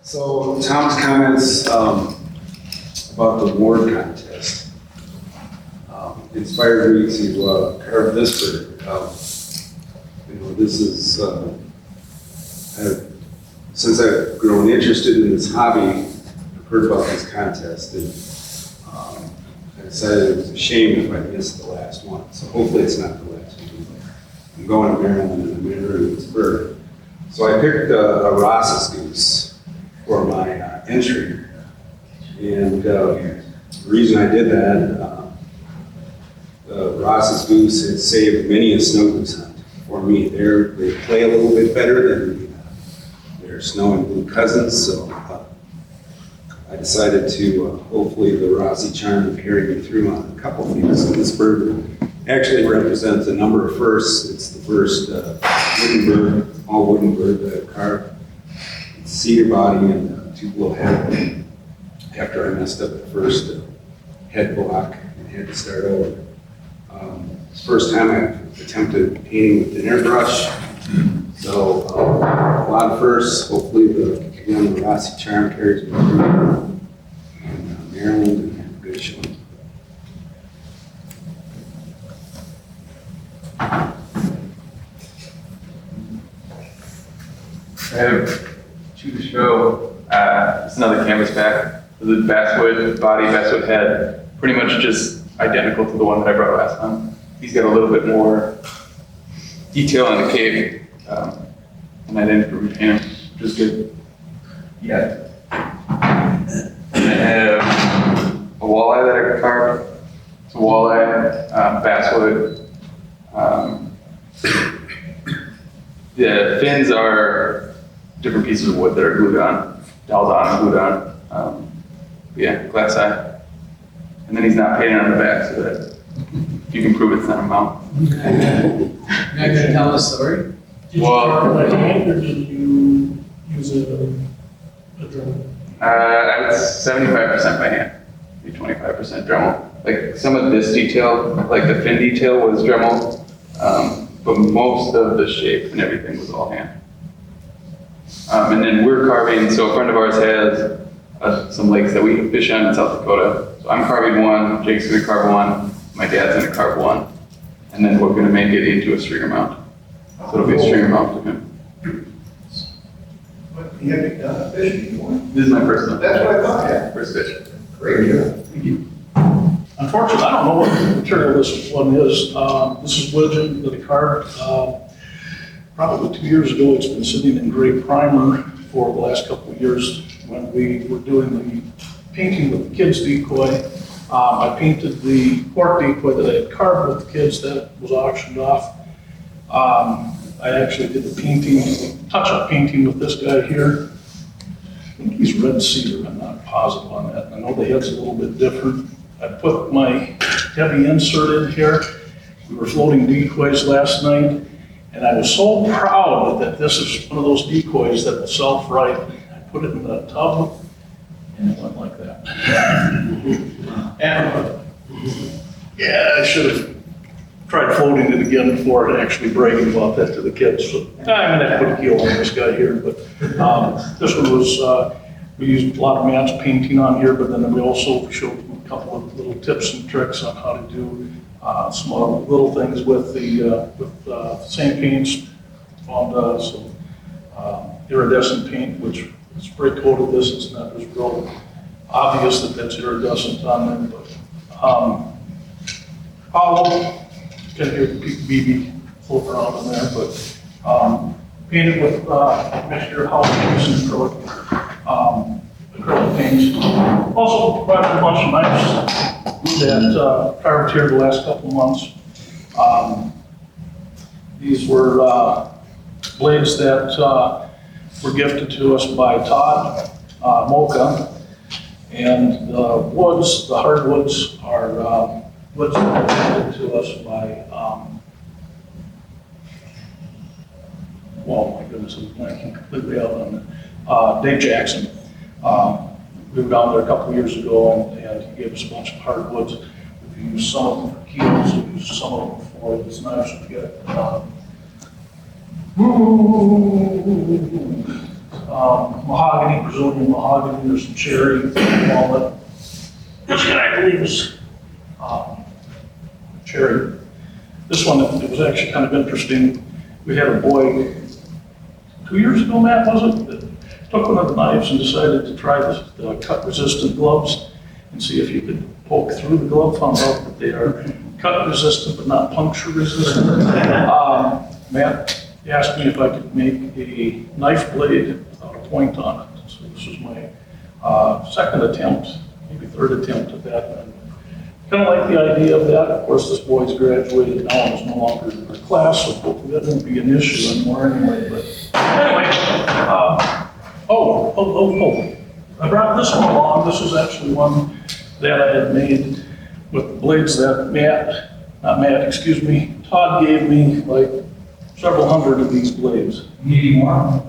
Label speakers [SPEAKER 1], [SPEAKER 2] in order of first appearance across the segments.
[SPEAKER 1] So Tom's comments about the award contest inspired me to carve this bird. This is, since I've grown interested in this hobby, I've heard about this contest, and I decided it was a shame if I missed the last one. So hopefully it's not the last one. I'm going to Maryland and I'm entering this bird. So I picked a Ross's goose for my entry. And the reason I did that, Ross's goose has saved many a snow goose hunt for me. They play a little bit better than their snow and blue cousins, so I decided to hopefully the Rossi charm carry me through on a couple things. So this bird actually represents a number of firsts. It's the first wooden bird, all wooden bird that I've carved. It's cedar body and tupelo head. After I messed up the first head block and had to start over. It's the first time I've attempted painting with an airbrush. So a lot of firsts. Hopefully the Rossi charm carries me through Maryland and have a good showing.
[SPEAKER 2] I have two to show. It's another canvas back. The basswood body, basswood head, pretty much just identical to the one that I brought last time. He's got a little bit more detail in the cape, and I didn't repaint him, which is good. Yeah. And I have a walleye that I carved. It's a walleye, basswood. The fins are different pieces of wood that are glued on, doweled on and glued on. Yeah, glass eye. And then he's not painted on the back so that you can prove it's not a mount.
[SPEAKER 3] You're not going to tell a story?
[SPEAKER 4] Did you carve it by hand or did you use a Dremel?
[SPEAKER 2] I would 75% by hand, maybe 25% Dremel. Like some of this detail, like the fin detail was Dremel, but most of the shape and everything was all hand. And then we're carving, so a friend of ours has some lakes that we fish on in South Dakota. So I'm carving one, Jake's gonna carve one, my dad's gonna carve one, and then we're gonna make it into a stringer mount. So it'll be a stringer mount for him.
[SPEAKER 5] What, you haven't done fishing before?
[SPEAKER 2] This is my first one.
[SPEAKER 5] That's what I thought, yeah.
[SPEAKER 2] First fish.
[SPEAKER 5] Great, yeah. Thank you.
[SPEAKER 4] Unfortunately, I don't know what material this one is. This is widgeon that I carved. Probably 2 years ago, it's been sitting in gray primer for the last couple of years when we were doing the painting with the kids' decoy. I painted the pork decoy that I had carved with the kids that was auctioned off. I actually did the painting, touch-up painting with this guy here. I think he's red cedar, I'm not positive on that. I know the head's a little bit different. I put my heavy insert in here. We were floating decoys last night, and I was so proud that this is one of those decoys that will self-right. I put it in the tub, and it went like that. And yeah, I should have tried floating it again before actually bragging about that to the kids. So I'm gonna have to put a keel on this guy here, but this one was, we used a lot of match painting on here, but then we also showed a couple of little tips and tricks on how to do some little things with the same paints. Found some iridescent paint, which spray coated this. It's not just real obvious that that's iridescent on there, but hollow. Got here the BB float around in there, but painted with a mixture of house paints and acrylic paints. Also provided a bunch of knives that carved here the last couple of months. These were blades that were gifted to us by Todd Mocha, and the woods, the hardwoods, are woods that were gifted to us by, well, my goodness, I'm blanking completely out on it. Dave Jackson. We were down there a couple of years ago, and he gave us a bunch of hardwoods. We used some of them for keels, we used some of them for these knives we get. mahogany, Brazilian mahogany, there's some cherry, walnut. This guy, I believe, is cherry. This one, it was actually kind of interesting. We had a boy 2 years ago, Matt, was it? That took one of the knives and decided to try the cut-resistant gloves and see if you could poke through the glove. Found out that they are cut-resistant but not puncture-resistant. Matt asked me if I could make a knife blade without a point on it. So this was my second attempt, maybe third attempt at that. And kind of like the idea of that. Of course, this boy's graduated now and is no longer in our class, so hopefully that won't be an issue anymore anyway. But anyway, I brought this one along. This is actually one that I had made with the blades that Todd gave me, like several hundred of these blades.
[SPEAKER 5] Need more?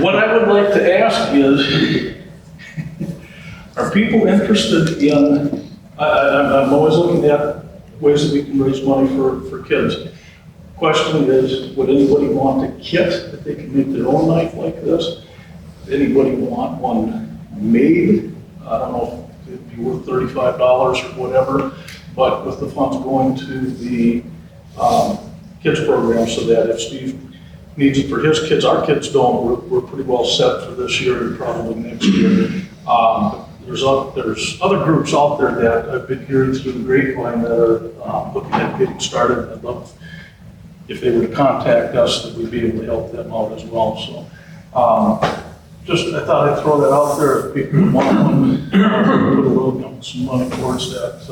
[SPEAKER 4] What I would like to ask is, are people interested in, I'm always looking at ways that we can raise money for kids. Question is, would anybody want a kit that they can make their own knife like this? Does anybody want one made? I don't know if it'd be worth $35 or whatever, but with the funds going to the kids program, so that if Steve needs it for his kids, our kids don't, we're pretty well set for this year and probably next year. There's other groups out there that I've been hearing through the grapevine that are looking at getting started. I'd love if they were to contact us, that we'd be able to help them out as well. So I thought I'd throw that out there if people want one, put a little, some money towards that,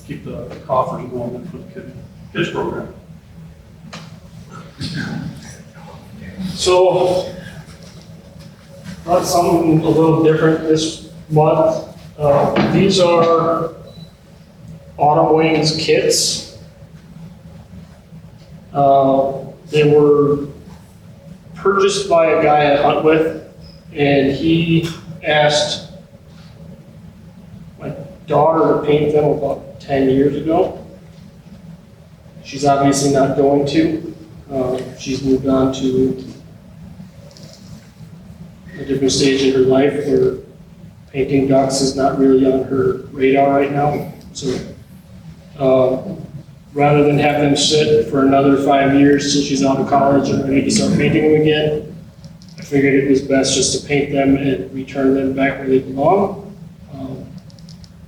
[SPEAKER 4] keep the coffers going for the kids program.
[SPEAKER 6] So, not something a little different this month. These are Autumn Wings kits. They were purchased by a guy I hunt with, and he asked my daughter to paint them about 10 years ago. She's obviously not going to. She's moved on to a different stage in her life where painting ducks is not really on her radar right now. So rather than have them sit for another 5 years till she's out of college and ready to start painting them again, I figured it was best just to paint them and return them back where they belong.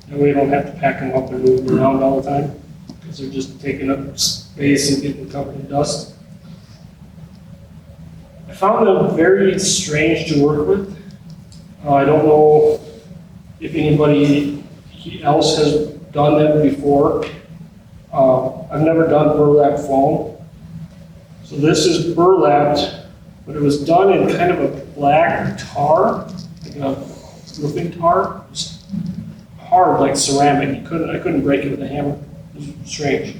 [SPEAKER 6] That way you don't have to pack them up and move them around all the time, because they're just taking up space and getting covered in dust. I found them very strange to work with. I don't know if anybody else has done them before. I've never done burlap foam. So this is burlapped, but it was done in kind of a black tar, like a roofing tar. It's hard like ceramic. I couldn't break it with a hammer. It was strange.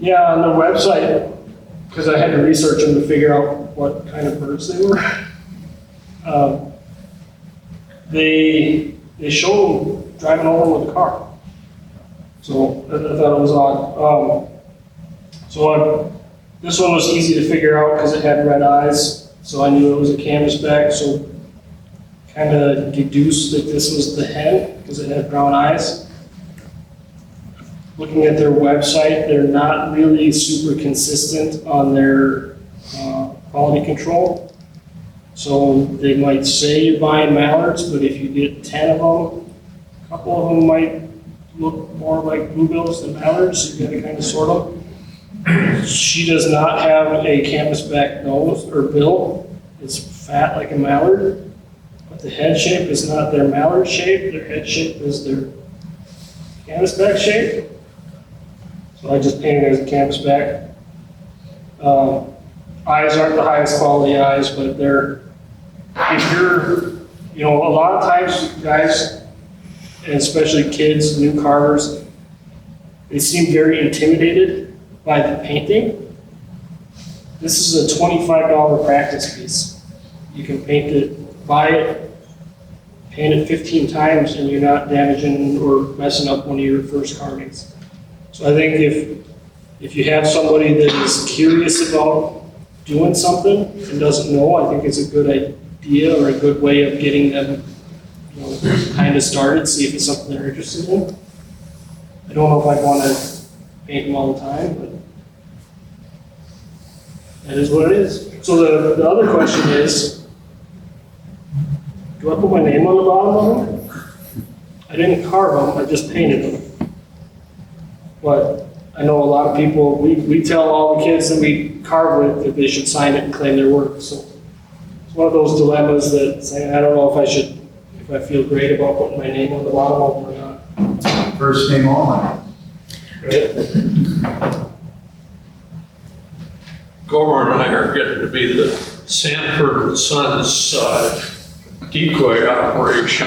[SPEAKER 6] Yeah, on the website, because I had to research them to figure out what kind of birds they were. They showed them driving over with a car. So I thought it was odd. This one was easy to figure out because it had red eyes, so I knew it was a canvasback. So kind of deduced that this was the hen because it had brown eyes. Looking at their website, they're not really super consistent on their quality control. So they might say you're buying mallards, but if you get 10 of them, a couple of them might look more like bluebills than mallards. You gotta kind of sort them. She does not have a canvasback nose or bill. It's fat like a mallard, but the head shape is not their mallard shape. Their head shape is their canvasback shape. So I just painted it as a canvasback. Eyes aren't the highest quality eyes, but they're, if you're, a lot of times guys, and especially kids, new carvers, they seem very intimidated by the painting. This is a $25 practice piece. You can paint it, buy it, paint it 15 times, and you're not damaging or messing up one of your first carvings. So I think if if you have somebody that is curious about doing something and doesn't know, I think it's a good idea or a good way of getting them, you know, kind of started, see if it's something they're interested in. I don't know if I'd want to paint them all the time, but that is what it is. So the other question is, do I put my name on the bottom of them? I didn't carve them, I just painted them. But I know a lot of people, we tell all the kids that we carve with that they should sign it and claim their work. So it's one of those dilemmas that say, I don't know if I feel great about putting my name on the bottom of them or not.
[SPEAKER 5] First name on.
[SPEAKER 7] Gomer and I are getting to be the Sanford and Sons decoy operation.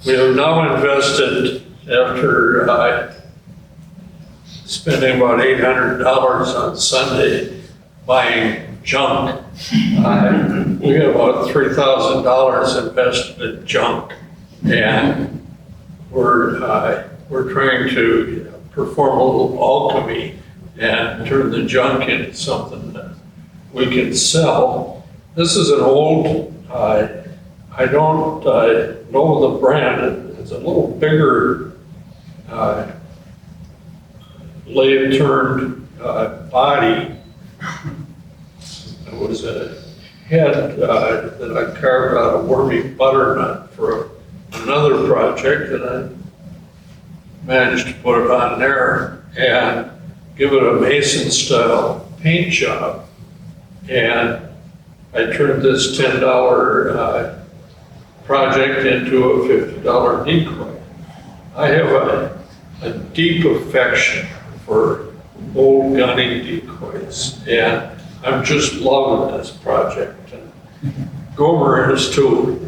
[SPEAKER 7] We have now invested, after spending about $800 on Sunday buying junk. We have about $3,000 invested in junk, and we're trying to perform a little alchemy and turn the junk into something that we can sell. This is an old, I don't know the brand. It's a little bigger lathe turned body. It was a head that I carved out of wormy butternut for another project, and I managed to put it on there and give it a Mason style paint job. And I turned this $10 project into a $50 decoy. I have a deep affection for old gunning decoys, and I'm just loving this project. And Gomer is too.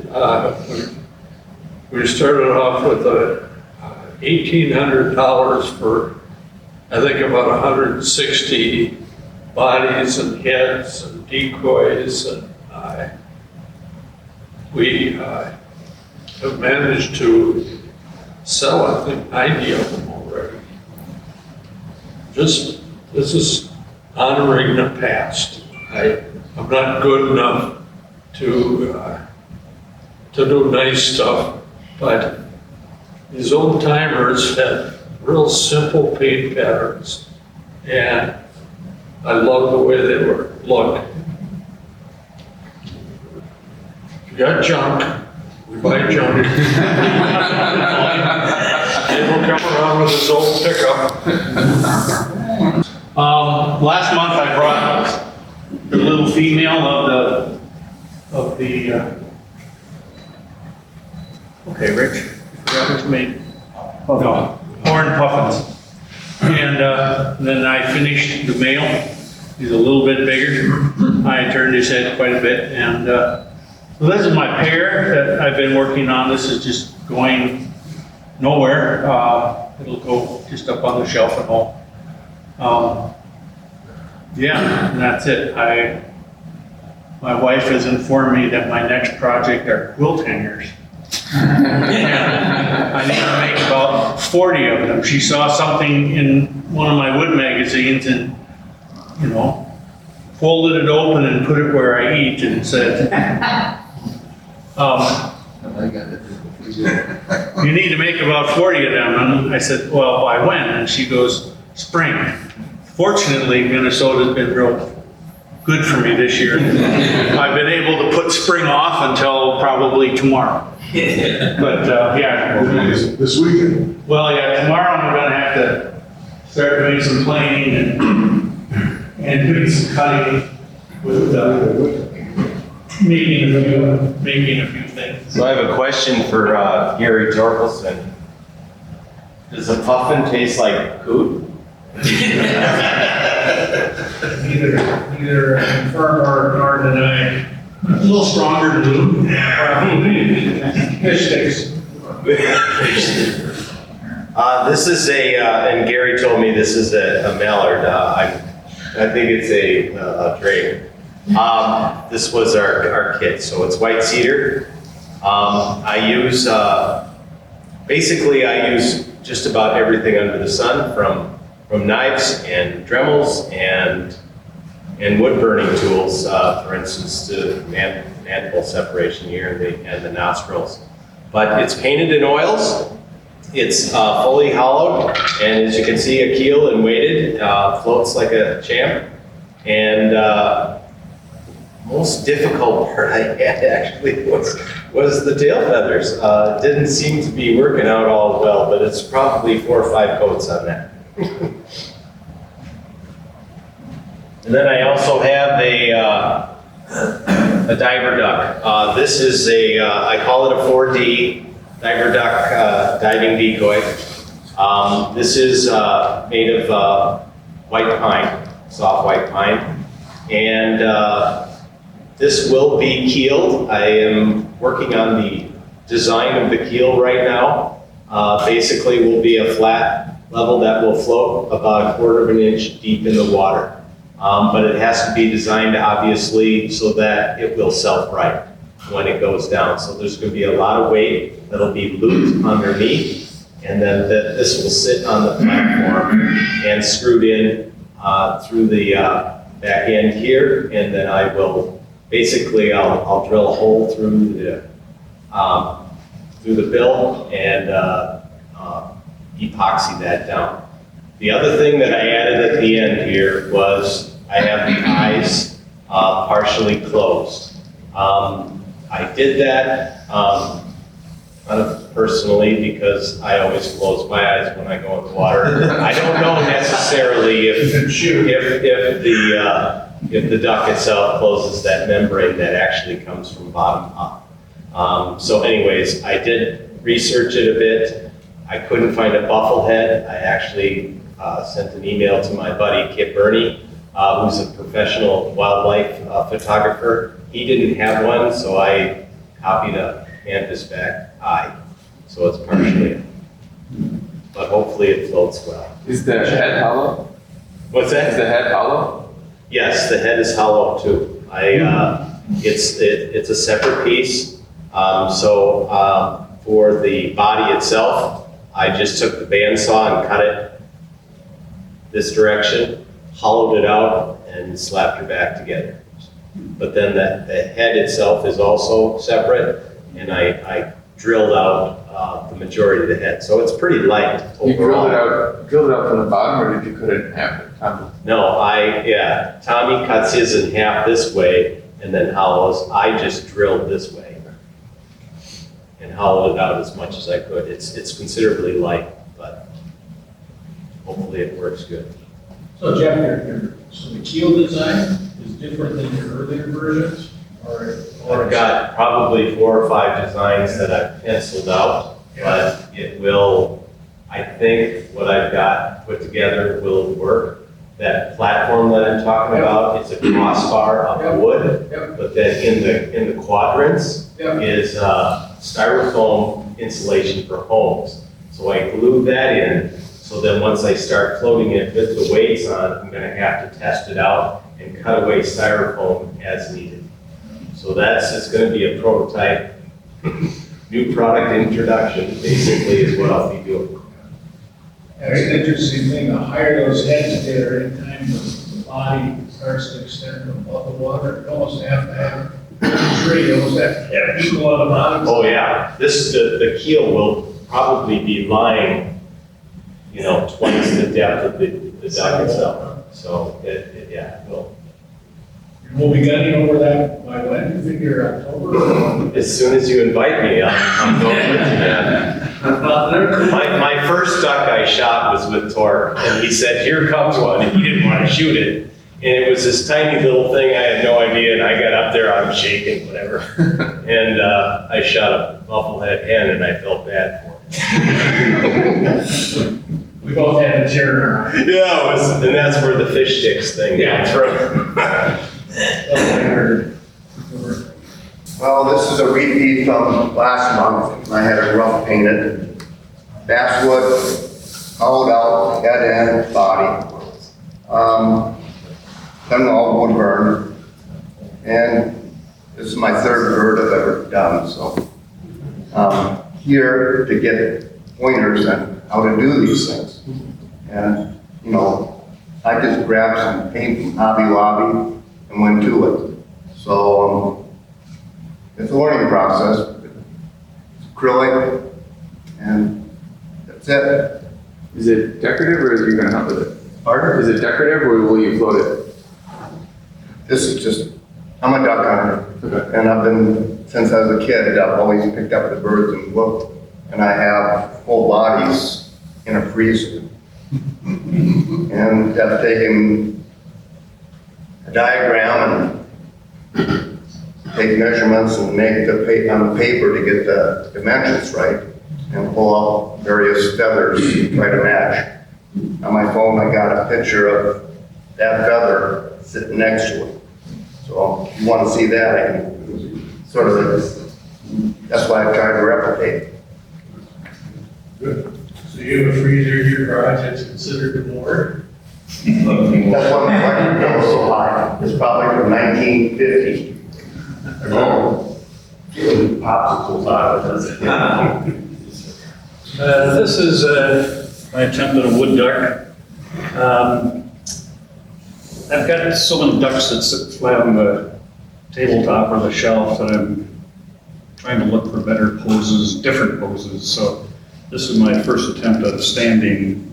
[SPEAKER 7] We started off with $1,800 for, I think, about 160 bodies and heads and decoys, and we have managed to sell, I think, 90 of them already. This is honoring the past. I'm not good enough to do nice stuff, but these old timers had real simple paint patterns, and I love the way they were. Look, if you got junk, we buy junk. He'll come around with his old pickup.
[SPEAKER 8] Last month I brought the little female of the okay, Rich, I forgot what's made. No, horned puffins. And then I finished the male. He's a little bit bigger. I turned his head quite a bit. And so this is my pair that I've been working on. This is just going nowhere. It'll go just up on the shelf at home. Yeah, and that's it. My wife has informed me that my next project are quilt hangers. And I need to make about 40 of them. She saw something in one of my wood magazines and, you know, folded it open and put it where I eat and said, you need to make about 40 of them. And I said, well, by when? And she goes, spring. Fortunately, Minnesota's been real good for me this year. I've been able to put spring off until probably tomorrow. But yeah.
[SPEAKER 5] This weekend.
[SPEAKER 8] Well, yeah, tomorrow I'm gonna have to start doing some planing and doing some cutting with making a few things.
[SPEAKER 9] So I have a question for Gary Torkelson. Does a puffin taste like coot?
[SPEAKER 8] Neither confirm or deny. A little stronger than blue. Fish sticks.
[SPEAKER 9] This is and Gary told me this is a mallard. I think it's a drake. This was our kit, so it's white cedar. I use, basically I use just about everything under the sun, from from knives and Dremels and wood burning tools, for instance, to mandible separation here and the nostrils. But it's painted in oils. It's fully hollowed, and as you can see, a keel and weighted, floats like a champ. And most difficult part I had actually was the tail feathers. It didn't seem to be working out all well, but it's probably 4 or 5 coats on that. And then I also have a diver duck. This is I call it a 4D diver duck diving decoy. This is made of white pine, soft white pine. And this will be keeled. I am working on the design of the keel right now. Basically will be a flat level that will float about 1/4 of an inch deep in the water. But it has to be designed, obviously, so that it will self-right when it goes down. So there's going to be a lot of weight that'll be looped underneath, and then this will sit on the platform and screwed in through the back end here, and then I will basically I'll drill a hole through the bill and epoxy that down. The other thing that I added at the end here was I have the eyes partially closed. I did that kind of personally because I always close my eyes when I go in the water. I don't know necessarily if the duck itself closes that membrane that actually comes from bottom up. So anyways, I did research it a bit. I couldn't find a buffle head. I actually sent an email to my buddy Kip Burney, who's a professional wildlife photographer. He didn't have one, so I copied a canvas back eye. So it's partially in. But hopefully it floats well.
[SPEAKER 2] Is the head hollow?
[SPEAKER 9] What's that?
[SPEAKER 2] Is the head hollow?
[SPEAKER 9] Yes, the head is hollow too. It's a separate piece. For the body itself, I just took the bandsaw and cut it this direction, hollowed it out, and slapped it back together. But then the head itself is also separate, and I drilled out the majority of the head. So it's pretty light overall.
[SPEAKER 2] You drilled it out from the bottom, or did you cut it in half?
[SPEAKER 9] No, Tommy cuts his in half this way and then hollows. I just drilled this way and hollowed it out as much as I could. It's considerably light, but hopefully it works good.
[SPEAKER 4] So Jeff, so the keel design is different than your earlier versions?
[SPEAKER 9] I've got probably 4 or 5 designs that I've penciled out, but it will, I think what I've got put together will work. That platform that I'm talking about, it's a crossbar of wood, but then in the quadrants is styrofoam insulation for homes. So I glued that in, so then once I start floating it with the weights on, I'm gonna have to test it out and cut away styrofoam as needed. So it's gonna be a prototype, new product introduction, basically, is what I'll be doing.
[SPEAKER 3] That's an interesting thing, the higher those heads get, or anytime the body starts to extend above the water, you almost have to have a tree, you almost have to have equal on the bottom.
[SPEAKER 9] Oh yeah, the keel will probably be lying, twice the depth of the duck itself. So it will.
[SPEAKER 3] We'll be getting over that by when? You figure October?
[SPEAKER 9] As soon as you invite me, I'm going with you, man. My first duck I shot was with Torque, and he said, "Here comes one," and he didn't want to shoot it. And it was this tiny little thing, I had no idea, and I got up there, I'm shaking, whatever. And I shot a bufflehead hen, and I felt bad for it.
[SPEAKER 3] We both had a tear in our eye.
[SPEAKER 9] Yeah, and that's where the fish sticks thing got through.
[SPEAKER 5] Well, this is a repeat from last month. I had a rough painted basswood, hollowed out, head and body. Done all wood burn. And this is my 3rd bird I've ever done, so. Here to get pointers on how to do these things. And you know, I just grabbed some paint from Hobby Lobby and went to it. So, it's a learning process. It's acrylic, and that's it.
[SPEAKER 2] Is it decorative or are you gonna hunt with it?
[SPEAKER 5] Pardon?
[SPEAKER 2] Is it decorative or will you float it?
[SPEAKER 5] This is just, I'm a duck hunter.
[SPEAKER 2] Okay.
[SPEAKER 5] And I've been, since I was a kid, I've always picked up the birds and looked. And I have full bodies in a freezer. And I've taken a diagram and take measurements and make on the paper to get the dimensions right. And pull out various feathers to try to match. On my phone, I got a picture of that feather sitting next to it. So if you want to see that, I can sort of, that's why I tried to replicate.
[SPEAKER 3] Good. So you have a freezer in your garage that's considered a board?
[SPEAKER 5] That's why my electric bill is so high. It's probably from 1950.
[SPEAKER 9] Oh.
[SPEAKER 5] Getting popsicles out of it, does it?
[SPEAKER 8] This is my attempt at a wood duck. I've got so many ducks that sit flat on the tabletop or the shelf that I'm trying to look for better poses, different poses. So this is my first attempt at a standing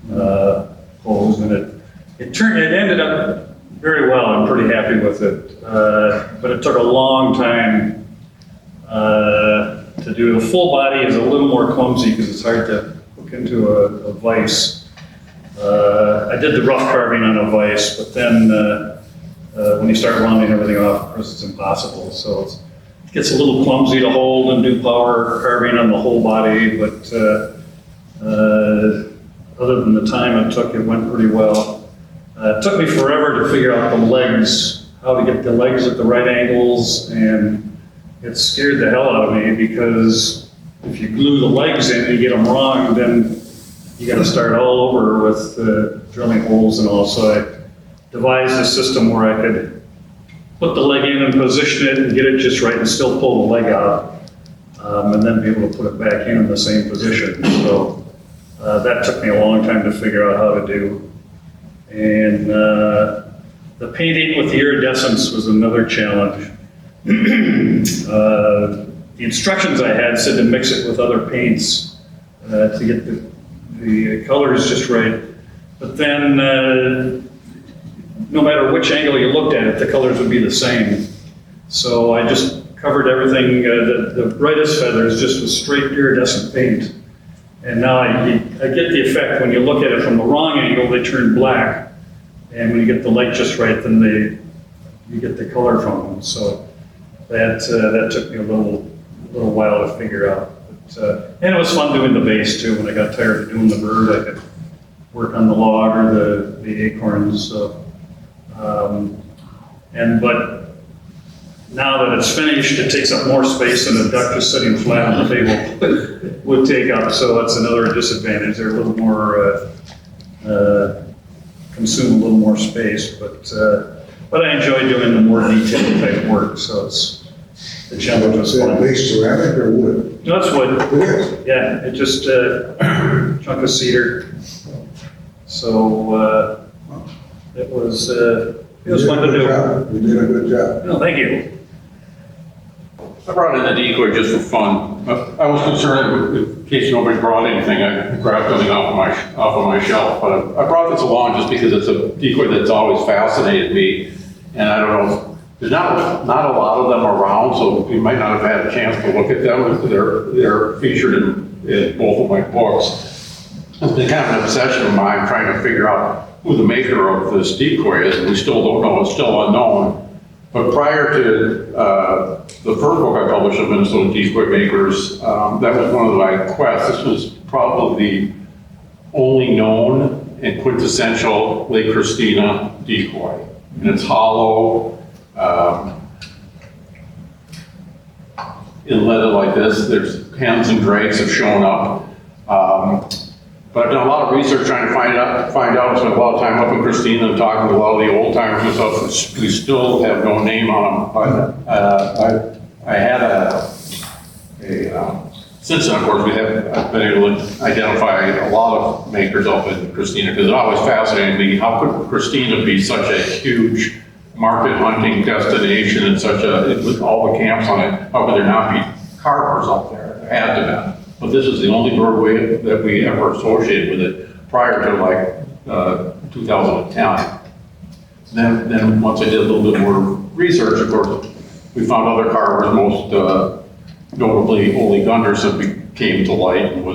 [SPEAKER 8] pose, and it ended up very well. I'm pretty happy with it, but it took a long time to do. The full body is a little more clumsy because it's hard to hook into a vise. I did the rough carving on a vise, but then when you start rounding everything off, of course, it's impossible. So it gets a little clumsy to hold and do power carving on the whole body, but other than the time it took, it went pretty well. It took me forever to figure out the legs, how to get the legs at the right angles, and it scared the hell out of me because if you glue the legs in and you get them wrong, then you got to start all over with drilling holes and all. So I devised a system where I could put the leg in and position it and get it just right and still pull the leg out, and then be able to put it back in the same position. So that took me a long time to figure out how to do. And the painting with the iridescence was another challenge. The instructions I had said to mix it with other paints to get the colors just right. But then, no matter which angle you looked at it, the colors would be the same. So I just covered everything, the brightest feathers just with straight iridescent paint. And now I get the effect, when you look at it from the wrong angle, they turn black. And when you get the light just right, then you get the color from them. So that took me a little while to figure out. But, and it was fun doing the base too. When I got tired of doing the bird, I could work on the log or the acorns. So, but now that it's finished, it takes up more space than a duck just sitting flat on the table would take up. So that's another disadvantage. They're a little more consume a little more space, but I enjoy doing the more detailed type work. So the challenge was
[SPEAKER 10] Is that
[SPEAKER 8] fun.
[SPEAKER 10] base ceramic or wood?
[SPEAKER 8] No, it's wood.
[SPEAKER 10] It is.
[SPEAKER 8] Yeah, it just chunk of cedar. So it was fun to do.
[SPEAKER 10] You did a good job.
[SPEAKER 8] No, thank you.
[SPEAKER 11] I brought in a decoy just for fun. I was concerned in case nobody brought anything. I grabbed something off of my shelf, but I brought this along just because it's a decoy that's always fascinated me. And I don't know, there's not a lot of them around, so you might not have had a chance to look at them. They're featured in both of my books. It's been kind of an obsession of mine trying to figure out who the maker of this decoy is, and we still don't know. It's still unknown. But prior to the first book I published of Minnesota Decoy Makers, that was one of my quests. This was probably the only known and quintessential Lake Christina decoy. And it's hollow, inletted like this. There's hens and drakes have shown up. But I've done a lot of research trying to find out, spent a lot of time up in Christina and talking to a lot of the old timers and stuff. We still have no name on them. But I had a Since then, of course, I've been able to identify a lot of makers up in Christina, because it always fascinated me, how could Christina be such a huge market hunting destination and with all the camps on it, how could there not be carvers up there? There had to be. But this is the only birdway that we ever associated with it prior to like 2010. Then once I did a little bit more research, of course, we found other carvers, most notably Ole Gunderson came to light and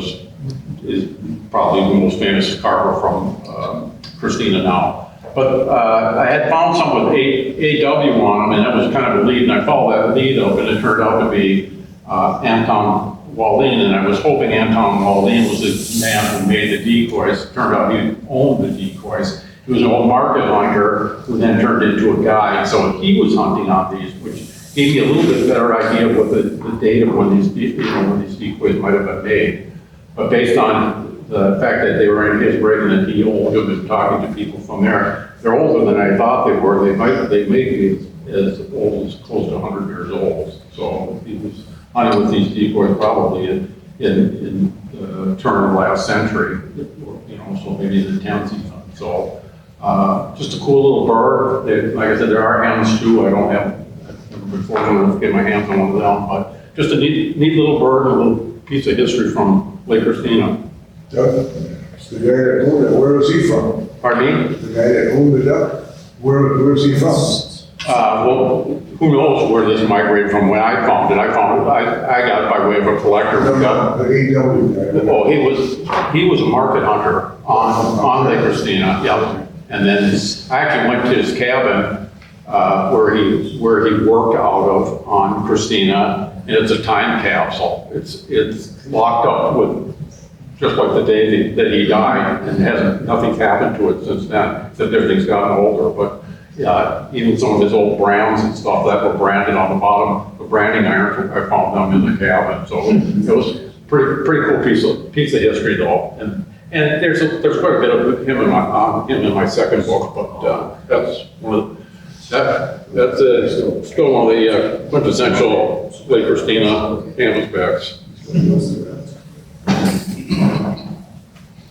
[SPEAKER 11] is probably the most famous carver from Christina now. But I had found some with AW on them, and that was kind of a lead, and I followed that lead up, and it turned out to be Anton Waldine, and I was hoping Anton Waldine was the man who made the decoys. It turned out he owned the decoys. He was an old market hunter who then turned into a guide, so he was hunting on these, which gave me a little bit better idea of what the date of when these decoys might have been made. But based on the fact that they were in his rig and that he owned them and talking to people from there, they're older than I thought they were. They may be as old as close to 100 years old. So he was hunting with these decoys probably in the turn of the last century, so maybe in the 10th even. So just a cool little bird. Like I said, there are hens too. I've never been fortunate to get my hands on one of them, but just a neat little bird, a little piece of history from Lake Christina.
[SPEAKER 10] Doug, the guy that owned it, where was he from?
[SPEAKER 11] Pardon me?
[SPEAKER 10] The guy that owned it up, where is he from?
[SPEAKER 11] Well, who knows where this migrated from? When I found it, I got it by way of a collector.
[SPEAKER 10] The AW guy.
[SPEAKER 11] Oh, he was a market hunter on Lake Christina, yeah. And then I actually went to his cabin where he worked out of on Christina, and it's a time capsule. It's locked up with just like the day that he died, and nothing's happened to it since then, except everything's gotten older. But even some of his old brands and stuff that were branded on the bottom, the branding irons, I found them in the cabin. So it was pretty cool piece of history though. And there's quite a bit of him in my second book, but that's still one of the quintessential Lake Christina canvasbacks.